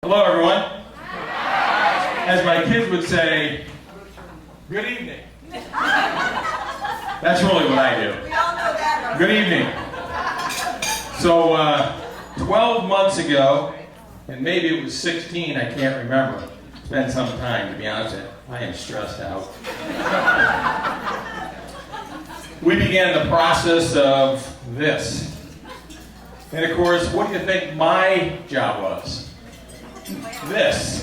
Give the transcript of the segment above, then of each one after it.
Hello, everyone. As my kids would say, good evening. That's really what I do. We all know that. Good evening. So, 12 months ago, and maybe it was 16, I can't remember. It's been some time, to be honest. I am stressed out. We began the process of this. And of course, what do you think my job was? This.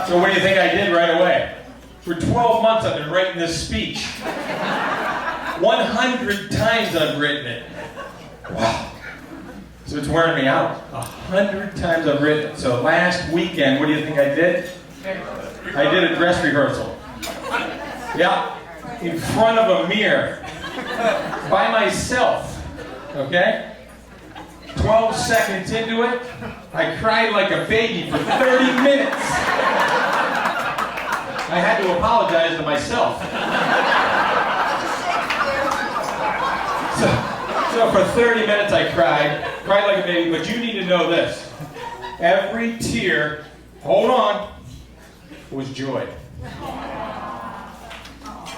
So what do you think I did right away? For 12 months I've been writing this speech. 100 times I've written it. Wow. So it's wearing me out. 100 times I've written it. So last weekend, what do you think I did? I did a dress rehearsal. Yeah. In front of a mirror. By myself. Okay? 12 seconds into it, I cried like a baby for 30 minutes. I had to apologize to myself. So for 30 minutes I cried like a baby, but you need to know this. Every tear, hold on, was joy.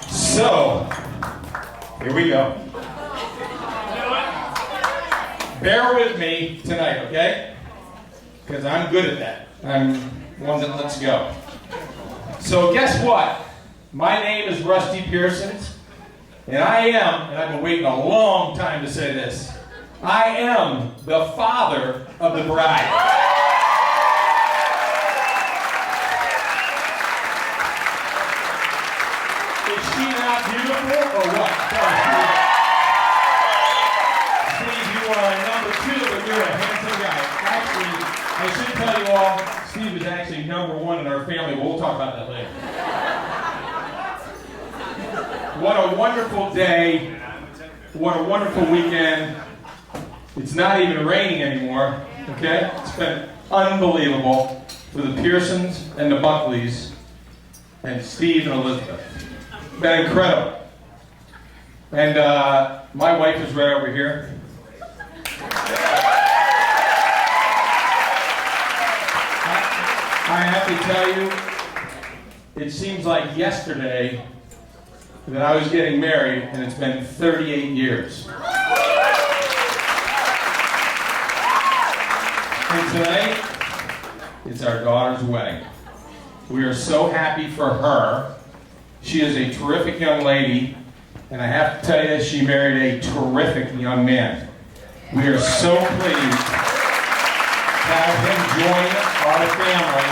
So, here we go. Bear with me tonight, okay? Because I'm good at that. I'm one that lets go. So guess what? My name is Rusty Pearson, and I've been waiting a long time to say this, I am the father of the bride. Is she not beautiful or what? Steve, you are number 2, but you're a handsome guy. Actually, I should tell you all, Steve is actually number 1 in our family, but we'll talk about that later. What a wonderful day. What a wonderful weekend. It's not even raining anymore, okay? It's been unbelievable for the Pearsons and the Buckleys and Steve and Elizabeth. It's been incredible. And my wife is right over here. I have to tell you, it seems like yesterday that I was getting married, and it's been 38 years. And tonight, it's our daughter's wedding. We are so happy for her. She is a terrific young lady, and I have to tell you, she married a terrific young man. We are so pleased to have him join our family.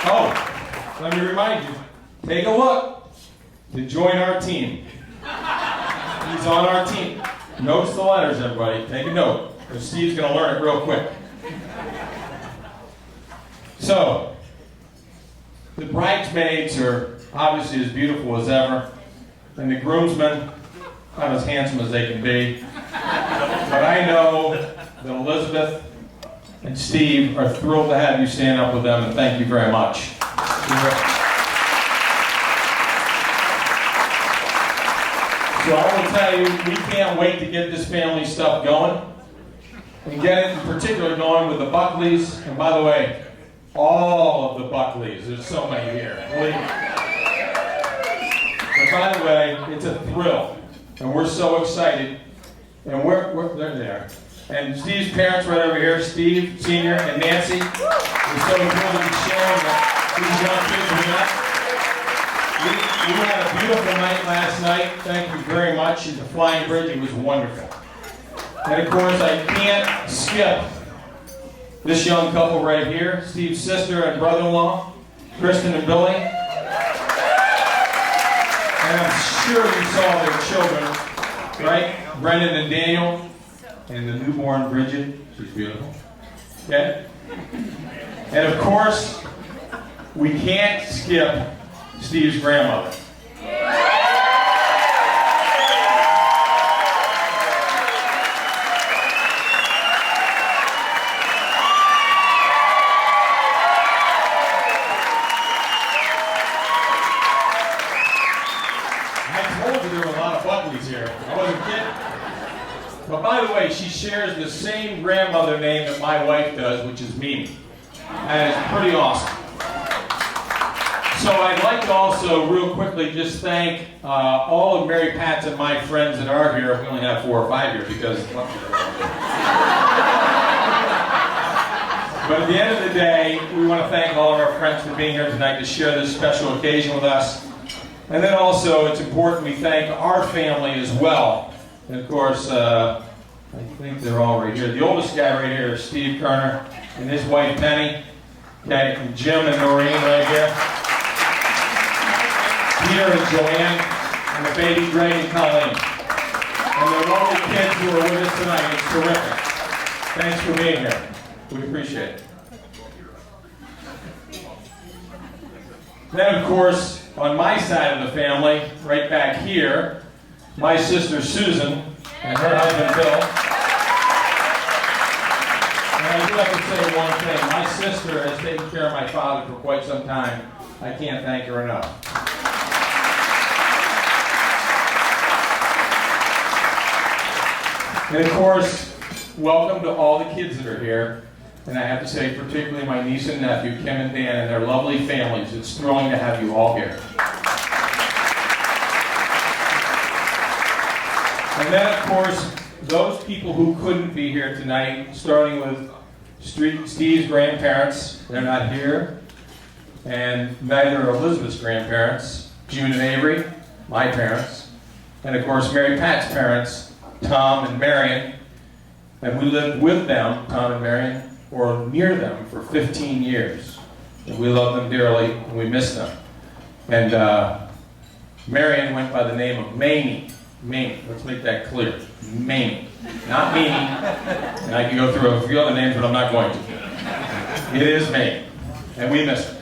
Oh, let me remind you, take a look to join our team. He's on our team. Notice the letters, everybody. Take a note, because Steve's going to learn it real quick. So, the bridesmaids are obviously as beautiful as ever, and the groomsmen not as handsome as they can be. But I know that Elizabeth and Steve are thrilled to have you stand up with them, and thank you very much. So I will tell you, we can't wait to get this family stuff going, and get it in particular going with the Buckleys. And by the way, all of the Buckleys, there's so many here, believe me. But by the way, it's a thrill, and we're so excited, and they're there. And Steve's parents right over here, Steve Sr. and Nancy. We're so thrilled to be sharing these young kids with us. We had a beautiful night last night. Thank you very much. At the Flying Bridge, it was wonderful. And of course, I can't skip this young couple right here, Steve's sister and brother-in-law, Kristen and Billy. And I'm sure you saw their children, right? Brendan and Daniel. And the newborn Bridget, she's beautiful. Okay? And of course, we can't skip Steve's grandmother. I told you there were a lot of Buckleys here. I wasn't kidding. But by the way, she shares the same grandmother name that my wife does, which is Mimi. That is pretty awesome. So I'd like to also real quickly just thank all of Mary Pat's and my friends that are here. We only have 4 or 5 here because... But at the end of the day, we want to thank all of our friends for being here tonight to share this special occasion with us. And then also, it's important we thank our family as well. And of course, I think they're all right here. The oldest guy right here is Steve Kerner and his wife Penny. Okay, and Jim and Noreen right here. Peter and Joanne, and the baby Greg and Colleen. And the lovely kids who are with us tonight. It's terrific. Thanks for being here. We appreciate it. Then, of course, on my side of the family, right back here, my sister Susan and her husband Bill. And I do have to say one thing. My sister has taken care of my father for quite some time. I can't thank her enough. And of course, welcome to all the kids that are here. And I have to say, particularly my niece and nephew, Kim and Dan, and their lovely families. It's thrilling to have you all here. And then, of course, those people who couldn't be here tonight, starting with Steve's grandparents. They're not here. And neither are Elizabeth's grandparents, June and Avery, my parents. And, of course, Mary Pat's parents, Tom and Marion. And we lived with them, Tom and Marion, or near them for 15 years. And we love them dearly, and we miss them. And Marion went by the name of Mamie. Mamie, let's make that clear. Mamie, not Mimi. And I can go through a few other names, but I'm not going to. It is Mamie, and we miss her.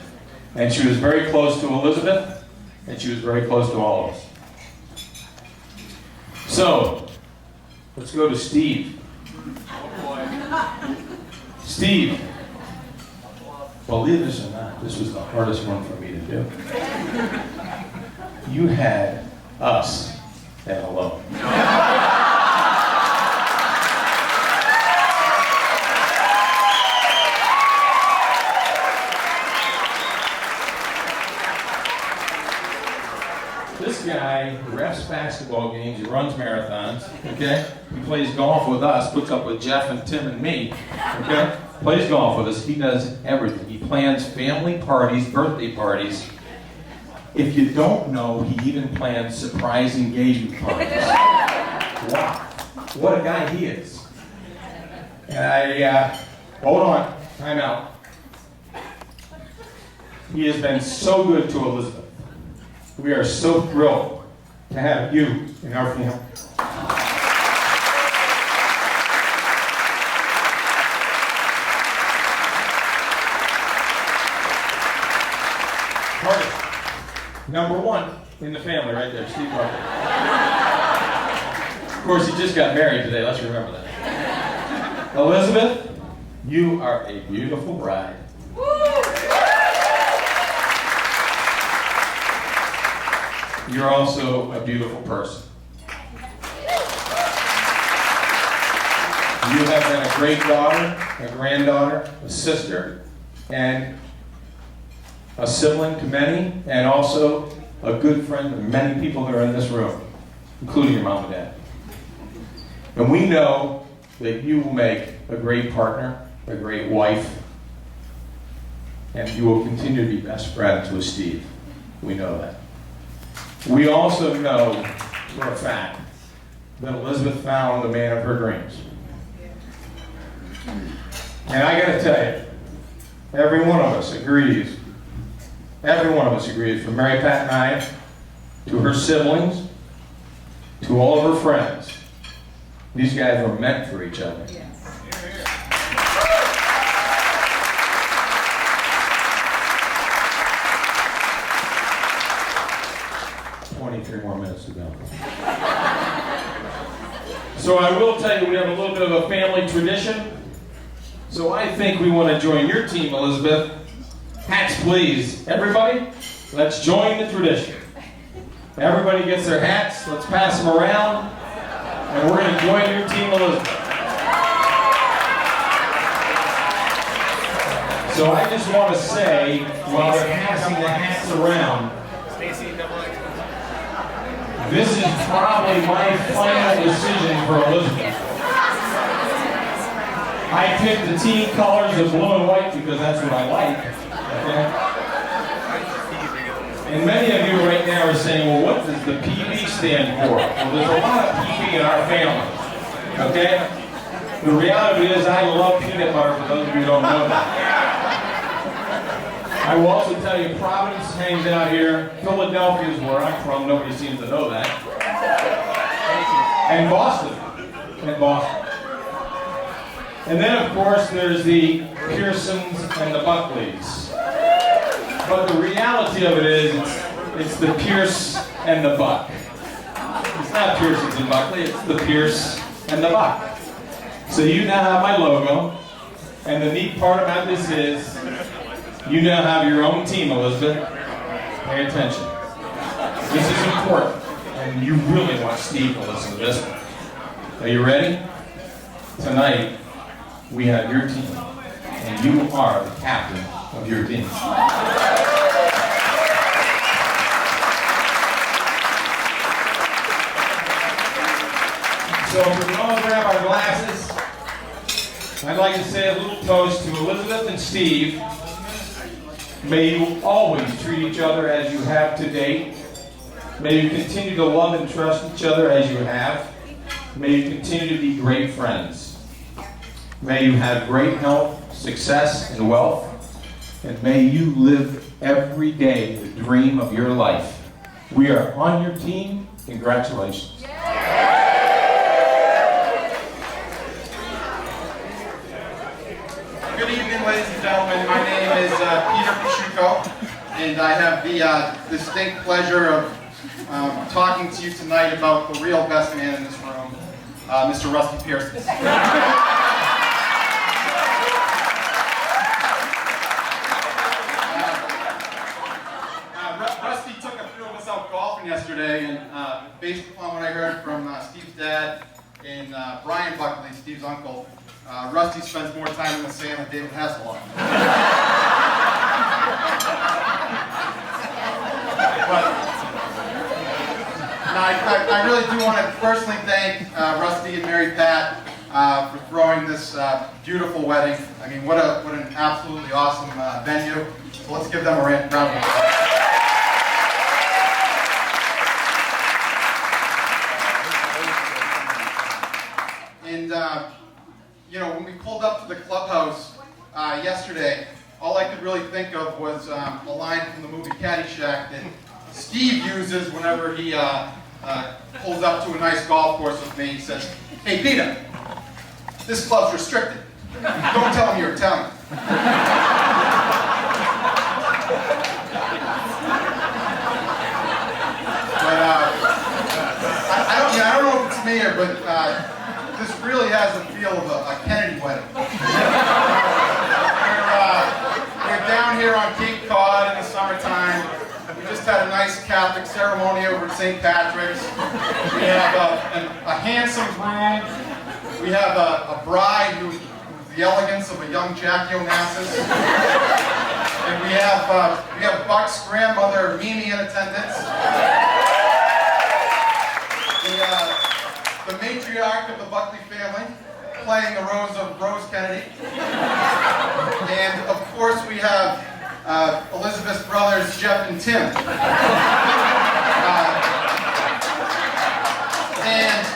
And she was very close to Elizabeth, and she was very close to all of us. So, let's go to Steve. Steve, believe this or not, this was the hardest one for me to do. You had us at hello. This guy refs basketball games, he runs marathons, okay? He plays golf with us, puts up with Jeff and Tim and me, okay? Plays golf with us, he does everything. He plans family parties, birthday parties. If you don't know, he even plans surprise engagement parties. Wow, what a guy he is. And hold on, time out. He has been so good to Elizabeth. We are so thrilled to have you in our family. Carter, number 1 in the family right there, Steve Carter. Of course, he just got married today, let's remember that. Elizabeth, you are a beautiful bride. You're also a beautiful person. You have been a great daughter, a granddaughter, a sister, and a sibling to many, and also a good friend to many people that are in this room, including your mom and dad. And we know that you will make a great partner, a great wife, and you will continue to be best friends with Steve. We know that. We also know for a fact that Elizabeth found the man of her dreams. And I gotta tell you, every one of us agrees, from Mary Pat and I, to her siblings, to all of her friends, these guys were meant for each other. Yes. 23 more minutes to go. So I will tell you, we have a little bit of a family tradition. So I think we want to join your team, Elizabeth. Hats, please. Everybody, let's join the tradition. Everybody gets their hats. Let's pass them around. And we're going to join your team, Elizabeth. So I just want to say, while they're passing the hats around, this is probably my final decision for Elizabeth. I picked the team colors of blue and white because that's what I like. Okay? And many of you right now are saying, well, what does the PB stand for? Well, there's a lot of PB in our family. Okay? The reality is I love peanut butter, for those of you who don't know that. I will also tell you, Providence hangs out here. Philadelphia is where I'm from. Nobody seems to know that. And Boston. And then, of course, there's the Pearsons and the Buckleys. But the reality of it is, it's the Pierce and the Buck. It's not Pearsons and Buckley, it's the Pierce and the Buck. So you now have my logo. And the neat part about this is, you now have your own team, Elizabeth. Pay attention. This is important. And you really want Steve to listen to this one. Are you ready? Tonight, we have your team. And you are the captain of your team. So if we can all grab our glasses, I'd like to say a little toast to Elizabeth and Steve. May you always treat each other as you have to date. May you continue to love and trust each other as you have. May you continue to be great friends. May you have great health, success, and wealth. And may you live every day the dream of your life. We are on your team. Congratulations. Good evening, ladies and gentlemen. My name is Peter Pisciuco, and I have the distinct pleasure of talking to you tonight about the real best man in this room, Mr. Rusty Pearson. Rusty took a few of us out golfing yesterday, and based upon what I heard from Steve's dad and Brian Buckley, Steve's uncle, Rusty spends more time in the sand than David Hasselhoff. But I really do want to personally thank Rusty and Mary Pat for throwing this beautiful wedding. I mean, what an absolutely awesome venue. So let's give them a round of applause. And you know, when we pulled up to the clubhouse yesterday, all I could really think of was a line from the movie Caddyshack that Steve uses whenever he pulls up to a nice golf course with me. He says, "Hey, Peter, this club's restricted. Don't tell him you're Italian." But I don't know if it's me or, but this really has a feel of a Kennedy wedding. We're down here on Cape Cod in the summertime. We just had a nice Catholic ceremony over at St. Patrick's. We have a handsome groom. We have a bride who's the elegance of a young Jackie Onassis. And we have Buck's grandmother, Mimi, in attendance. The matriarch of the Buckley family, playing the role of Rose Kennedy. And of course we have Elizabeth's brothers, Jeff and Tim. And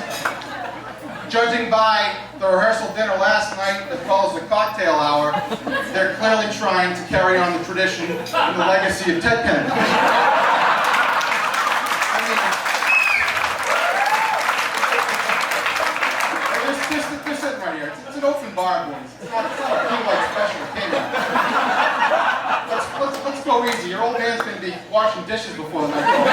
judging by the rehearsal dinner last night, as well as the cocktail hour, they're clearly trying to carry on the tradition and the legacy of Ted Kennedy. They're sitting right here. It's an open bar, boys. It's not a like special occasion. Let's go easy. Your old man's going to be washing dishes before the night goes.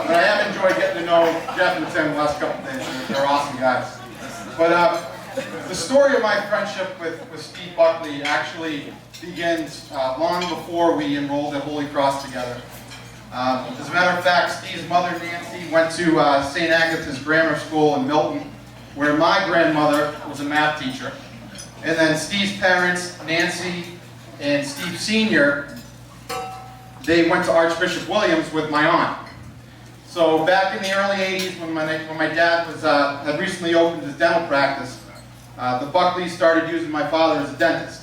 But I have enjoyed getting to know Jeff and Tim the last couple of days. They're awesome guys. But the story of my friendship with Steve Buckley actually begins long before we enrolled at Holy Cross together. As a matter of fact, Steve's mother, Nancy, went to St. Agatha's Grammar School in Milton, where my grandmother was a math teacher. And then Steve's parents, Nancy and Steve Sr., they went to Archbishop Williams with my aunt. So back in the early 80s, when my dad had recently opened his dental practice, the Buckleys started using my father as a dentist.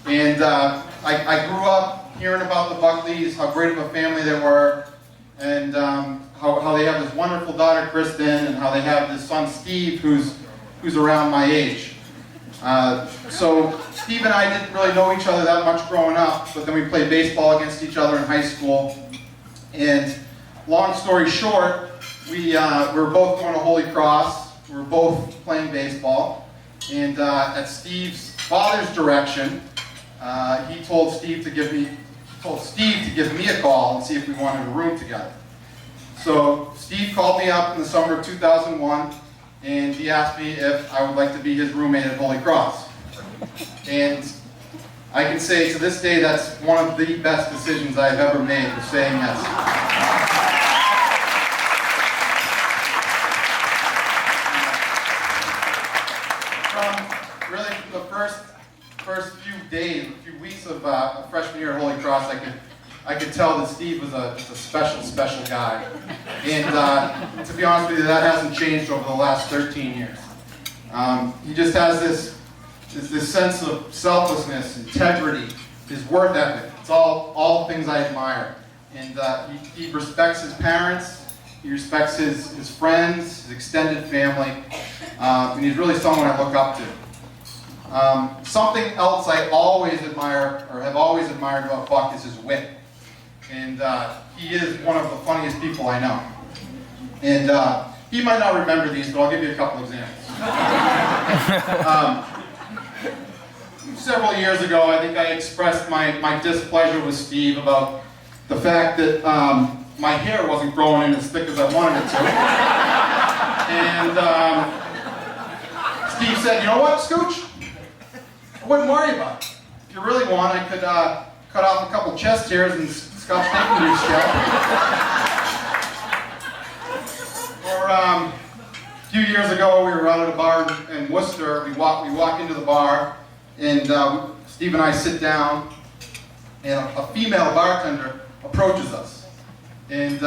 And I grew up hearing about the Buckleys, how great of a family they were, and how they have this wonderful daughter, Kristen, and how they have this son, Steve, who's around my age. So Steve and I didn't really know each other that much growing up, but then we played baseball against each other in high school. And long story short, we were both going to Holy Cross. We were both playing baseball. And at Steve's father's direction, he told Steve to give me a call and see if we wanted a room together. So Steve called me up in the summer of 2001, and he asked me if I would like to be his roommate at Holy Cross. And I can say to this day that's one of the best decisions I've ever made, was saying yes. Really, the first few days, a few weeks of freshman year at Holy Cross, I could tell that Steve was a special guy. And to be honest with you, that hasn't changed over the last 13 years. He just has this sense of selflessness, integrity, his work ethic. It's all things I admire. And he respects his parents, he respects his friends, his extended family, and he's really someone I look up to. Something else I always admire, or have always admired about Buck, is his wit. And he is one of the funniest people I know. And he might not remember these, but I'll give you a couple examples. Several years ago, I think I expressed my displeasure with Steve about the fact that my hair wasn't growing in as thick as I wanted it to. And Steve said, "You know what, Scooch? I wouldn't worry about it. If you really want, I could cut off a couple chest hairs and scotch tape into your scalp." Or a few years ago, we were out at a bar in Worcester. We walk into the bar, and Steve and I sit down, and a female bartender approaches us. And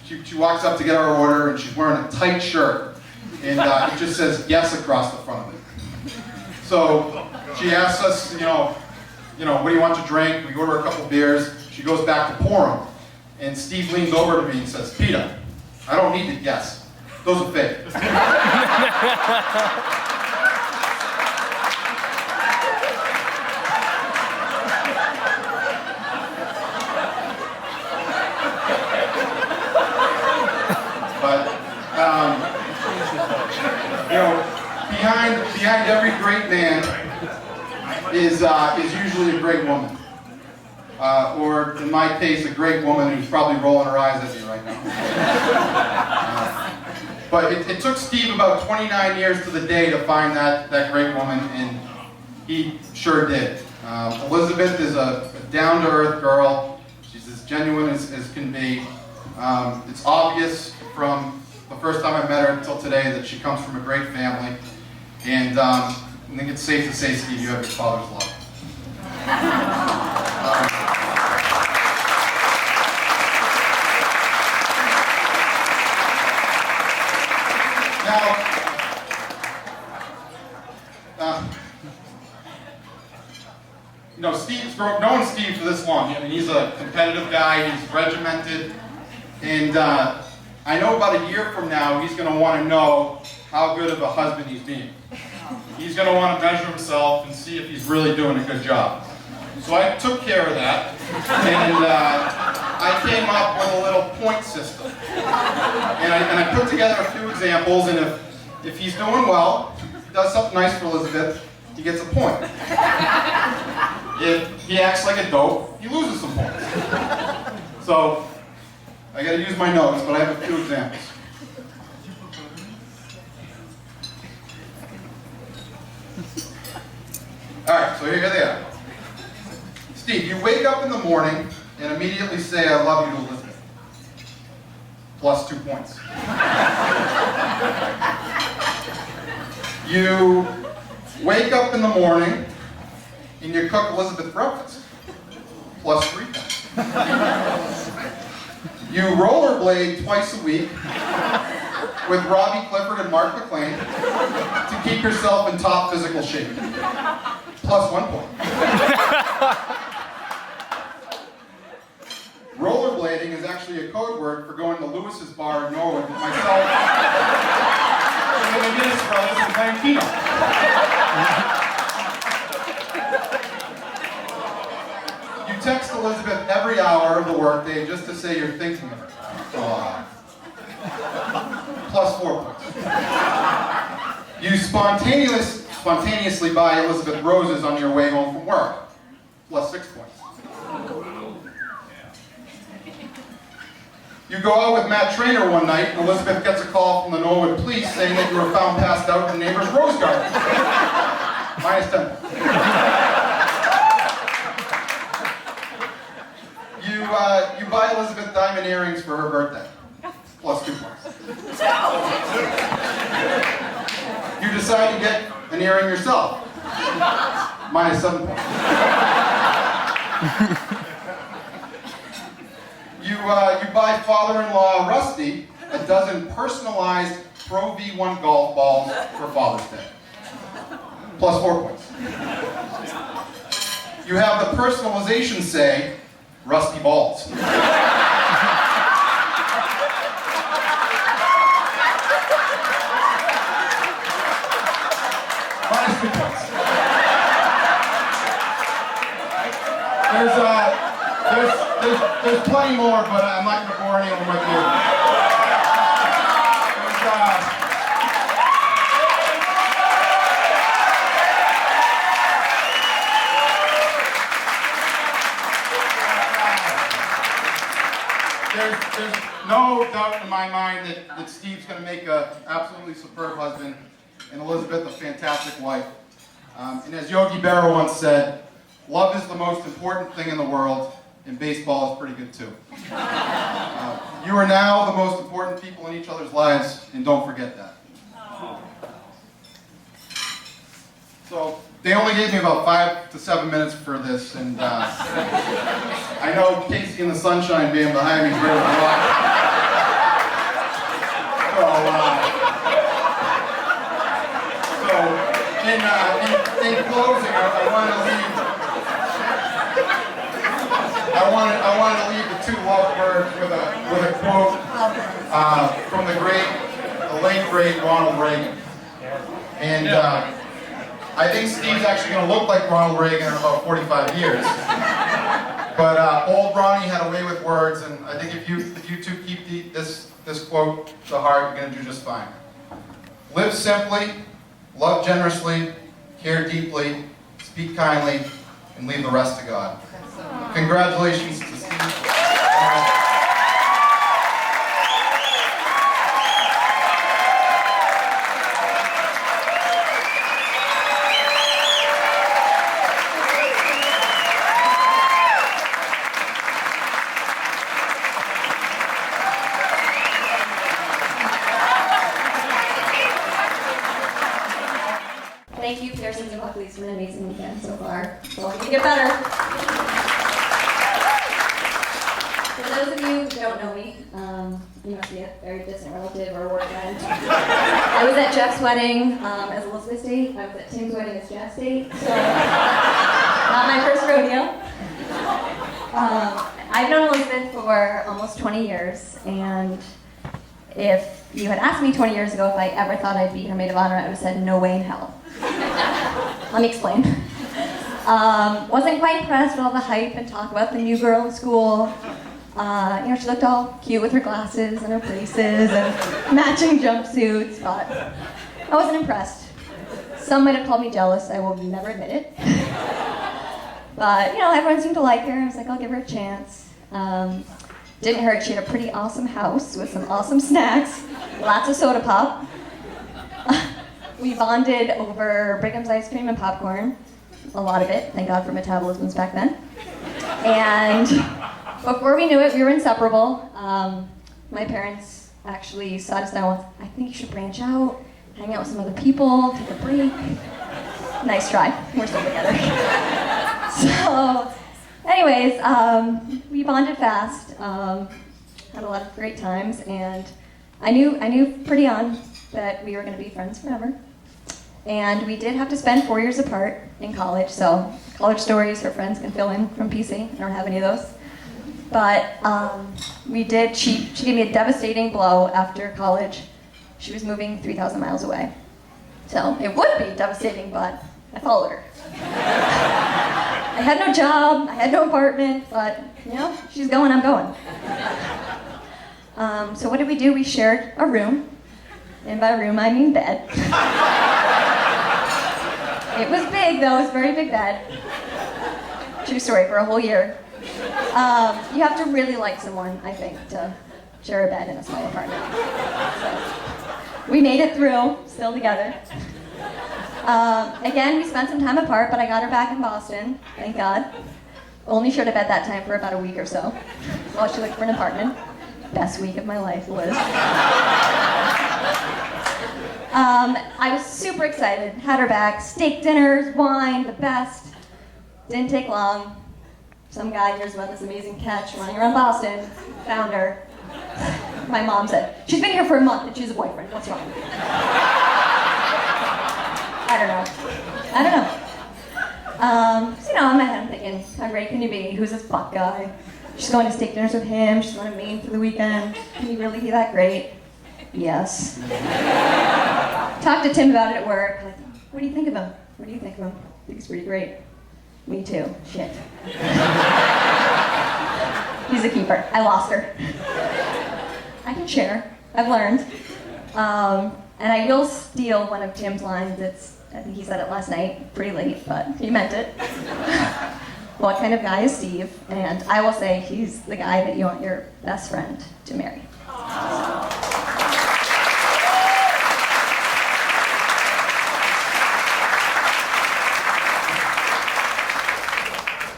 she walks up to get our order, and she's wearing a tight shirt, and it just says "Yes" across the front of it. So she asks us, you know, what do you want to drink? We order a couple beers. She goes back to pour them. And Steve leans over to me and says, "Peter, I don't need to guess. Those are fake." But, behind every great man is usually a great woman. Or, in my case, a great woman who's probably rolling her eyes at me right now. But it took Steve about 29 years to the day to find that great woman, and he sure did. Elizabeth is a down-to-earth girl. She's as genuine as can be. It's obvious from the first time I met her until today that she comes from a great family. And I think it's safe to say, Steve, you have your father's love. Knowing Steve for this long, I mean, he's a competitive guy, he's regimented, and I know about a year from now he's going to want to know how good of a husband he's being. He's going to want to measure himself and see if he's really doing a good job. So I took care of that, and I came up with a little point system. And I put together a few examples, and if he's doing well, he does something nice for Elizabeth, he gets a point. If he acts like a dope, he loses some points. So I got to use my notes, but I have a few examples. All right, so here they are. Steve, you wake up in the morning and immediately say, I love you to Elizabeth. Plus 2 points. You wake up in the morning and you cook Elizabeth breakfast. Plus 3 points. You rollerblade twice a week with Robbie Clifford and Mark McLean to keep yourself in top physical shape. Plus 1 point. Rollerblading is actually a code word for going to Lewis's bar in Norwood with myself and the Guinness brothers and playing Keno. You text Elizabeth every hour of the workday just to say you're thinking of her. Plus 4 points. You spontaneously buy Elizabeth roses on your way home from work. Plus 6 points. You go out with Matt Trainer one night, and Elizabeth gets a call from the Norwood police saying that you were found passed out in the neighbor's rose garden. Minus 10 points. You buy Elizabeth diamond earrings for her birthday. Plus 2 points. You decide to get an earring yourself. Minus 7 points. You buy father-in-law Rusty a dozen personalized Pro V1 golf balls for Father's Day. Plus 4 points. You have the personalization say, Rusty balls. Minus 2 points. There's plenty more, but I'm not going to bore anyone with you. There's no doubt in my mind that Steve's going to make an absolutely superb husband and Elizabeth a fantastic wife. And as Yogi Berra once said, love is the most important thing in the world, and baseball is pretty good too. You are now the most important people in each other's lives, and don't forget that. So they only gave me about 5 to 7 minutes for this, and I know Casey and the Sunshine Band behind me is ready to rock. So in closing, I wanted to leave the two lovebirds with a quote from the late great Ronald Reagan. And I think Steve's actually going to look like Ronald Reagan in about 45 years. But old Ronnie had a way with words, and I think if you two keep this quote to heart, you're going to do just fine. Live simply, love generously, care deeply, speak kindly, and leave the rest to God. Congratulations to Steve. Thank you, Pearsons and Buckleys, for an amazing weekend so far. It's only going to get better. For those of you who don't know me, you must be a very distant relative or work friend. I was at Jeff's wedding as Elizabeth's date. I was at Tim's wedding as Jeff's date. So, not my first rodeo. I've known Elizabeth for almost 20 years, and if you had asked me 20 years ago if I ever thought I'd be her maid of honor, I would have said no way in hell. Let me explain. Wasn't quite impressed with all the hype and talk about the new girl in school. She looked all cute with her glasses and her braces and matching jumpsuits, but I wasn't impressed. Some might have called me jealous, I will never admit it. But, everyone seemed to like her. I was like, I'll give her a chance. Didn't hurt, she had a pretty awesome house with some awesome snacks, lots of soda pop. We bonded over Brigham's ice cream and popcorn, a lot of it, thank God for metabolisms back then. And before we knew it, we were inseparable. My parents actually sat us down with, I think you should branch out, hang out with some other people, take a break. Nice try. We're still together. So, anyways, we bonded fast, had a lot of great times, and I knew pretty on that we were going to be friends forever. And we did have to spend 4 years apart in college, so college stories her friends can fill in from PC. I don't have any of those. But we did, she gave me a devastating blow after college. She was moving 3,000 miles away. So it would be devastating, but I followed her. I had no job, I had no apartment, but you know, she's going, I'm going. So what did we do? We shared a room, and by room I mean bed. It was big though, it was a very big bed. True story, for a whole year. You have to really like someone, I think, to share a bed in a small apartment. So, we made it through, still together. Again, we spent some time apart, but I got her back in Boston, thank God. Only shared a bed that time for about a week or so, while she looked for an apartment. Best week of my life, Liz. I was super excited, had her back, steak dinners, wine, the best. Didn't take long. Some guy hears about this amazing catch running around Boston, found her. My mom said, she's been here for a month and she's a boyfriend, what's wrong? I don't know. So, you know, in my head I'm thinking, how great can you be? Who's this fuck guy? She's going to steak dinners with him, she's going to Maid for the weekend. Can you really be that great? Yes. Talked to Tim about it at work. Like, what do you think of him? What do you think of him? I think he's pretty great. Me too. Shit. He's a keeper. I lost her. I can share. I've learned. And I will steal one of Tim's lines. I think he said it last night, pretty late, but he meant it. What kind of guy is Steve? And I will say he's the guy that you want your best friend to marry.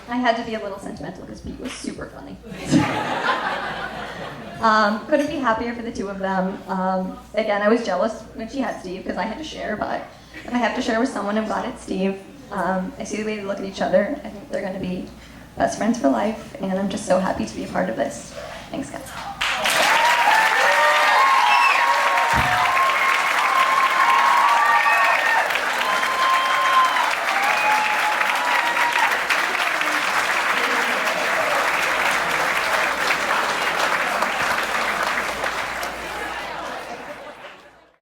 I had to be a little sentimental because Pete was super funny. Couldn't be happier for the two of them. Again, I was jealous when she had Steve because I had to share, but if I have to share with someone, I'm glad it's Steve. I see the way they look at each other. I think they're going to be best friends for life, and I'm just so happy to be a part of this. Thanks, guys.